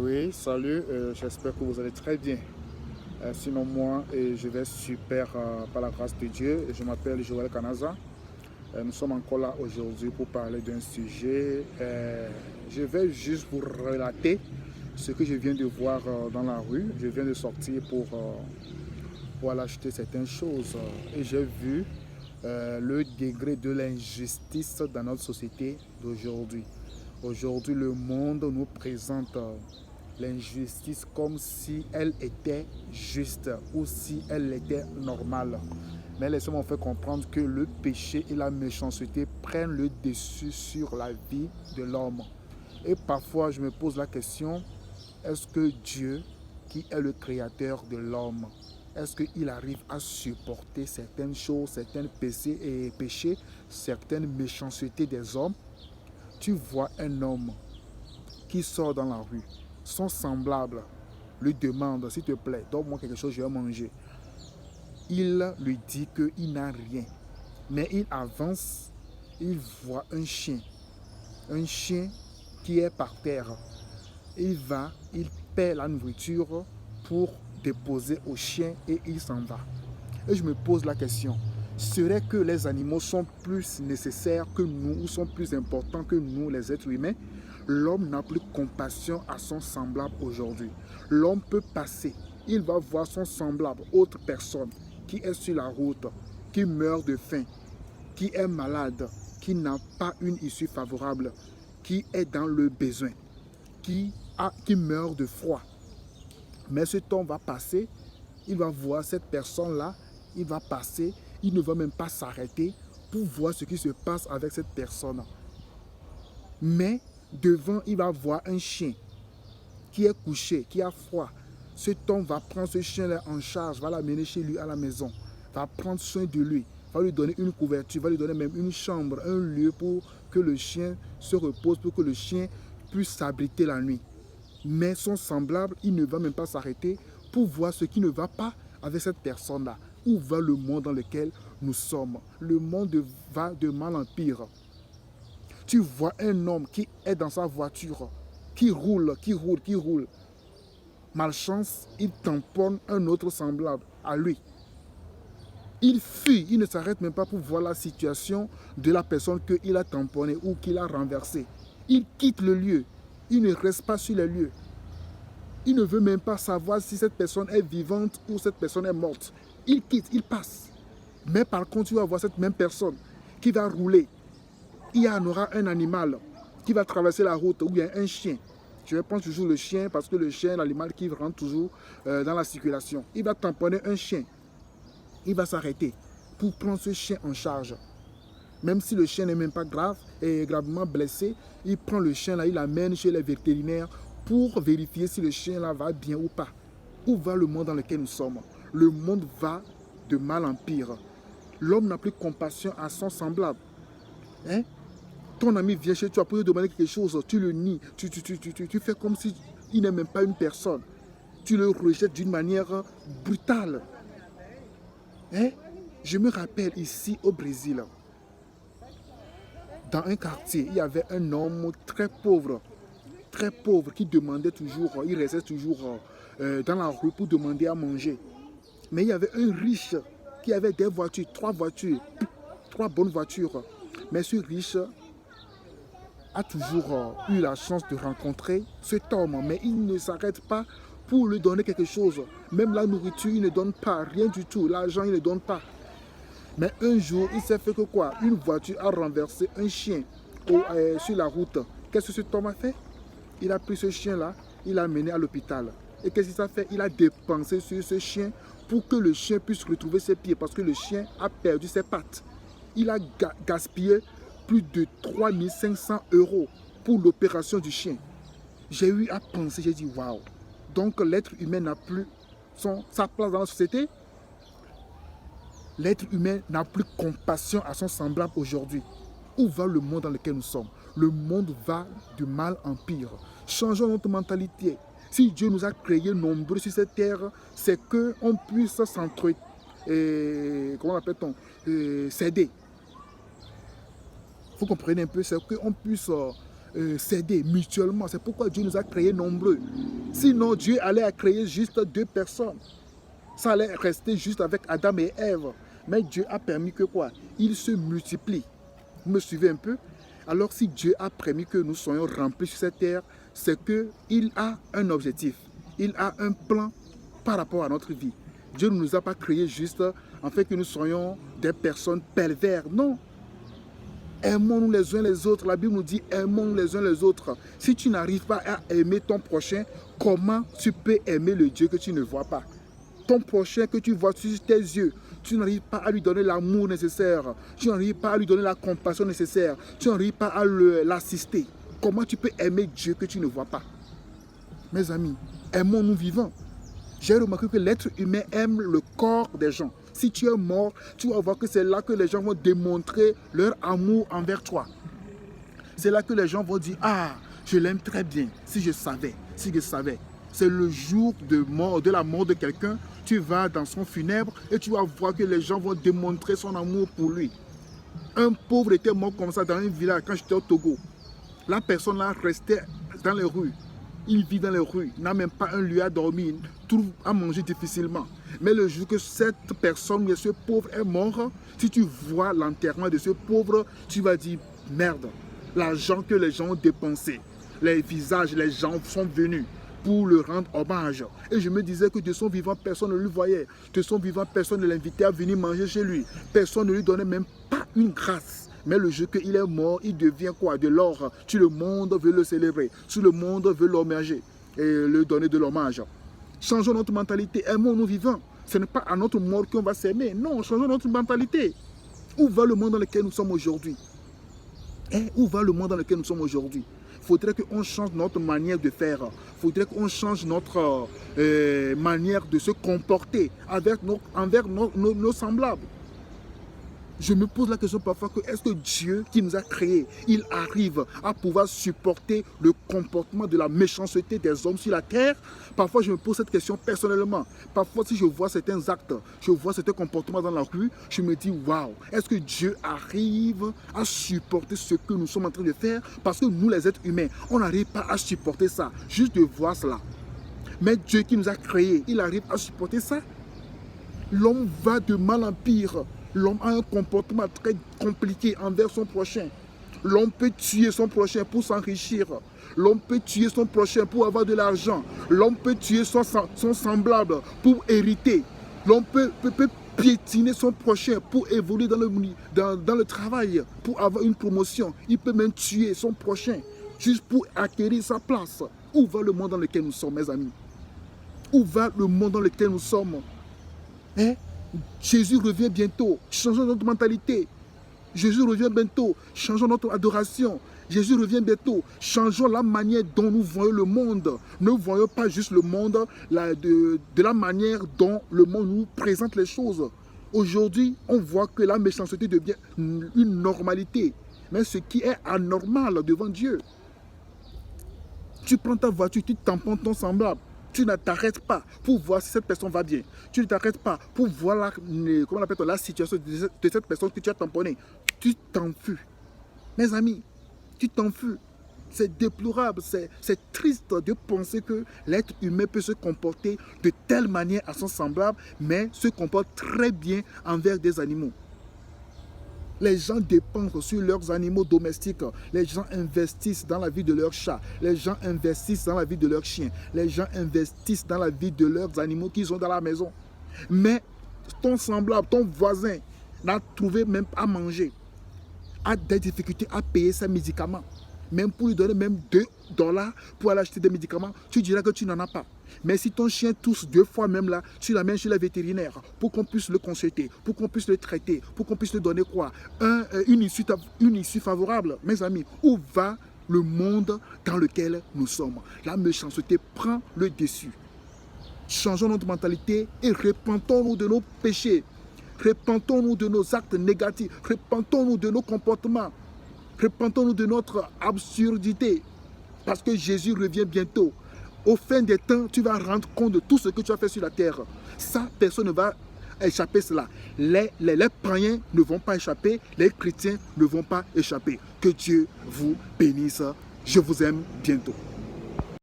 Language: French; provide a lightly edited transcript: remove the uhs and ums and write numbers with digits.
Oui, salut, j'espère que vous allez très bien. Sinon, moi, je vais super par la grâce de Dieu. Je m'appelle Joël Kanaza. Nous sommes encore là aujourd'hui pour parler d'un sujet. Je vais juste vous relater ce que je viens de voir dans la rue. Je viens de sortir pour aller acheter certaines choses et j'ai vu le degré de l'injustice dans notre société d'aujourd'hui. Aujourd'hui, le monde nous présente l'injustice comme si elle était juste ou si elle était normale. Mais laissez-moi vous faire comprendre que le péché et la méchanceté prennent le dessus sur la vie de l'homme. Et parfois, je me pose la question, est-ce que Dieu, qui est le créateur de l'homme, est-ce qu'il arrive à supporter certaines choses, certains péchés, certaines méchancetés des hommes? Tu vois un homme qui sort dans la rue, son semblable lui demande, s'il te plaît, donne-moi quelque chose, je vais manger. Il lui dit qu'il n'a rien. Mais il avance, il voit un chien qui est par terre. Il va, il paie la nourriture pour déposer au chien et il s'en va. Et je me pose la question, serait que les animaux sont plus nécessaires que nous ou sont plus importants que nous, les êtres humains? L'homme n'a plus compassion à son semblable aujourd'hui. L'homme peut passer, il va voir son semblable, autre personne, qui est sur la route, qui meurt de faim, qui est malade, qui n'a pas une issue favorable, qui est dans le besoin, qui meurt de froid. Mais ce temps va passer, il va voir cette personne-là, il va passer, il ne va même pas s'arrêter pour voir ce qui se passe avec cette personne. Mais devant, il va voir un chien qui est couché, qui a froid. Cet homme va prendre ce chien-là en charge, va l'amener chez lui à la maison, va prendre soin de lui, va lui donner une couverture, va lui donner même une chambre, un lieu pour que le chien se repose, pour que le chien puisse s'abriter la nuit. Mais son semblable, il ne va même pas s'arrêter pour voir ce qui ne va pas avec cette personne-là. Où va le monde dans lequel nous sommes? Le monde va de mal en pire. Tu vois un homme qui est dans sa voiture, qui roule. Malchance, il tamponne un autre semblable à lui. Il fuit, il ne s'arrête même pas pour voir la situation de la personne qu'il a tamponné ou qu'il a renversé. Il quitte le lieu, il ne reste pas sur les lieux. Il ne veut même pas savoir si cette personne est vivante ou cette personne est morte. Il quitte, il passe. Mais par contre, tu vas voir cette même personne qui va rouler. Il y en aura un animal qui va traverser la route ou bien un chien. Je vais prendre toujours le chien parce que le chien est l'animal qui rentre toujours dans la circulation. Il va tamponner un chien. Il va s'arrêter pour prendre ce chien en charge. Même si le chien n'est même pas grave et gravement blessé, il prend le chien là, il l'amène chez les vétérinaires pour vérifier si le chien là va bien ou pas. Où va le monde dans lequel nous sommes? Le monde va de mal en pire. L'homme n'a plus compassion à son semblable. Hein? Ton ami vient chez toi pour lui demander quelque chose, tu le nies, tu fais comme si il n'est même pas une personne. Tu le rejettes d'une manière brutale. Hein? Je me rappelle ici au Brésil, dans un quartier, il y avait un homme très pauvre, qui demandait toujours, il restait toujours dans la rue pour demander à manger. Mais il y avait un riche qui avait des voitures, trois bonnes voitures. Mais ce riche a toujours eu la chance de rencontrer cet homme, mais il ne s'arrête pas pour lui donner quelque chose. Même la nourriture, il ne donne pas, rien du tout. L'argent, il ne donne pas. Mais un jour, il s'est fait que quoi? Une voiture a renversé un chien sur la route. Qu'est-ce que cet homme a fait? Il a pris ce chien-là, il l'a mené à l'hôpital. Et qu'est-ce qu'il a fait? Il a dépensé sur ce chien pour que le chien puisse retrouver ses pieds parce que le chien a perdu ses pattes. Il a gaspillé plus de 3500 € pour l'opération du chien. J'ai eu à penser, j'ai dit waouh. Donc l'être humain n'a plus sa place dans la société. L'être humain n'a plus compassion à son semblable aujourd'hui. Où va le monde dans lequel nous sommes? Le monde va de mal en pire. Changeons notre mentalité. Si Dieu nous a créés nombreux sur cette terre, c'est qu'on puisse comment l'appelle-t-on, s'aider. Vous comprenez un peu, c'est qu'on puisse s'aider mutuellement. C'est pourquoi Dieu nous a créés nombreux. Sinon, Dieu allait créer juste 2 personnes. Ça allait rester juste avec Adam et Ève. Mais Dieu a permis que quoi? Ils se multiplient. Vous me suivez un peu? Alors si Dieu a permis que nous soyons remplis sur cette terre, c'est qu'il a un objectif. Il a un plan par rapport à notre vie. Dieu ne nous a pas créés juste en fait que nous soyons des personnes perverses. Non. Aimons-nous les uns les autres. La Bible nous dit aimons-nous les uns les autres. Si tu n'arrives pas à aimer ton prochain, comment tu peux aimer le Dieu que tu ne vois pas? Ton prochain que tu vois sur tes yeux, tu n'arrives pas à lui donner l'amour nécessaire. Tu n'arrives pas à lui donner la compassion nécessaire. Tu n'arrives pas à l'assister. Comment tu peux aimer Dieu que tu ne vois pas? Mes amis, aimons-nous vivants. J'ai remarqué que l'être humain aime le corps des gens. Si tu es mort, tu vas voir que c'est là que les gens vont démontrer leur amour envers toi. C'est là que les gens vont dire, ah, je l'aime très bien, si je savais. C'est le jour de la mort de quelqu'un, tu vas dans son funèbre et tu vas voir que les gens vont démontrer son amour pour lui. Un pauvre était mort comme ça dans un village quand j'étais au Togo. La personne là restait dans les rues. Il vit dans les rues, n'a même pas un lieu à dormir, trouve à manger difficilement. Mais le jour que cette personne, ce pauvre est mort, si tu vois l'enterrement de ce pauvre, tu vas dire, merde, l'argent que les gens ont dépensé, les visages, les gens sont venus pour le rendre hommage. Et je me disais que de son vivant, personne ne le voyait. De son vivant, personne ne l'invitait à venir manger chez lui. Personne ne lui donnait même pas une grâce. Mais le jour qu'il est mort, il devient quoi? De l'or. Tout le monde veut le célébrer. Tout le monde veut l'hommager et lui donner de l'hommage. Changeons notre mentalité. Aimons-nous vivants. Ce n'est pas à notre mort qu'on va s'aimer. Non, changeons notre mentalité. Où va le monde dans lequel nous sommes aujourd'hui? Où va le monde dans lequel nous sommes aujourd'hui? Il faudrait qu'on change notre manière de faire. Il faudrait qu'on change notre manière de se comporter envers nos semblables. Je me pose la question parfois que est-ce que Dieu qui nous a créés, il arrive à pouvoir supporter le comportement de la méchanceté des hommes sur la terre? Parfois je me pose cette question personnellement. Parfois si je vois certains actes, je vois certains comportements dans la rue, je me dis waouh, est-ce que Dieu arrive à supporter ce que nous sommes en train de faire? Parce que nous les êtres humains, on n'arrive pas à supporter ça, juste de voir cela. Mais Dieu qui nous a créés, il arrive à supporter ça? L'homme va de mal en pire. L'homme a un comportement très compliqué envers son prochain. L'homme peut tuer son prochain pour s'enrichir. L'homme peut tuer son prochain pour avoir de l'argent. L'homme peut tuer son semblable pour hériter. L'homme peut piétiner son prochain pour évoluer dans le travail, pour avoir une promotion. Il peut même tuer son prochain juste pour acquérir sa place. Où va le monde dans lequel nous sommes, mes amis? Où va le monde dans lequel nous sommes? Jésus revient bientôt. Changeons notre mentalité. Jésus revient bientôt. Changeons notre adoration. Jésus revient bientôt. Changeons la manière dont nous voyons le monde. Ne voyons pas juste le monde de la manière dont le monde nous présente les choses. Aujourd'hui, on voit que la méchanceté devient une normalité. Mais ce qui est anormal devant Dieu. Tu prends ta voiture, tu tamponnes ton semblable. Tu ne t'arrêtes pas pour voir si cette personne va bien. Tu ne t'arrêtes pas pour voir la situation de cette personne que tu as tamponnée. Tu t'enfuis. Mes amis, tu t'enfuis. C'est déplorable, c'est triste de penser que l'être humain peut se comporter de telle manière à son semblable, mais se comporte très bien envers des animaux. Les gens dépensent sur leurs animaux domestiques. Les gens investissent dans la vie de leurs chats. Les gens investissent dans la vie de leurs chiens. Les gens investissent dans la vie de leurs animaux qu'ils ont dans la maison. Mais ton semblable, ton voisin, n'a trouvé même à manger, a des difficultés à payer ses médicaments. Même pour lui donner même $2 pour aller acheter des médicaments, tu diras que tu n'en as pas. Mais si ton chien tousse 2 fois même là, tu l'amènes chez le vétérinaire pour qu'on puisse le consulter, pour qu'on puisse le traiter, pour qu'on puisse lui donner quoi? Une issue favorable. Mes amis, où va le monde dans lequel nous sommes? La méchanceté prend le dessus. Changeons notre mentalité et repentons-nous de nos péchés. Repentons-nous de nos actes négatifs. Repentons-nous de nos comportements. Repentons-nous de notre absurdité. Parce que Jésus revient bientôt. Au fin des temps, tu vas rendre compte de tout ce que tu as fait sur la terre. Ça, personne ne va échapper cela. Les païens ne vont pas échapper. Les chrétiens ne vont pas échapper. Que Dieu vous bénisse. Je vous aime bientôt.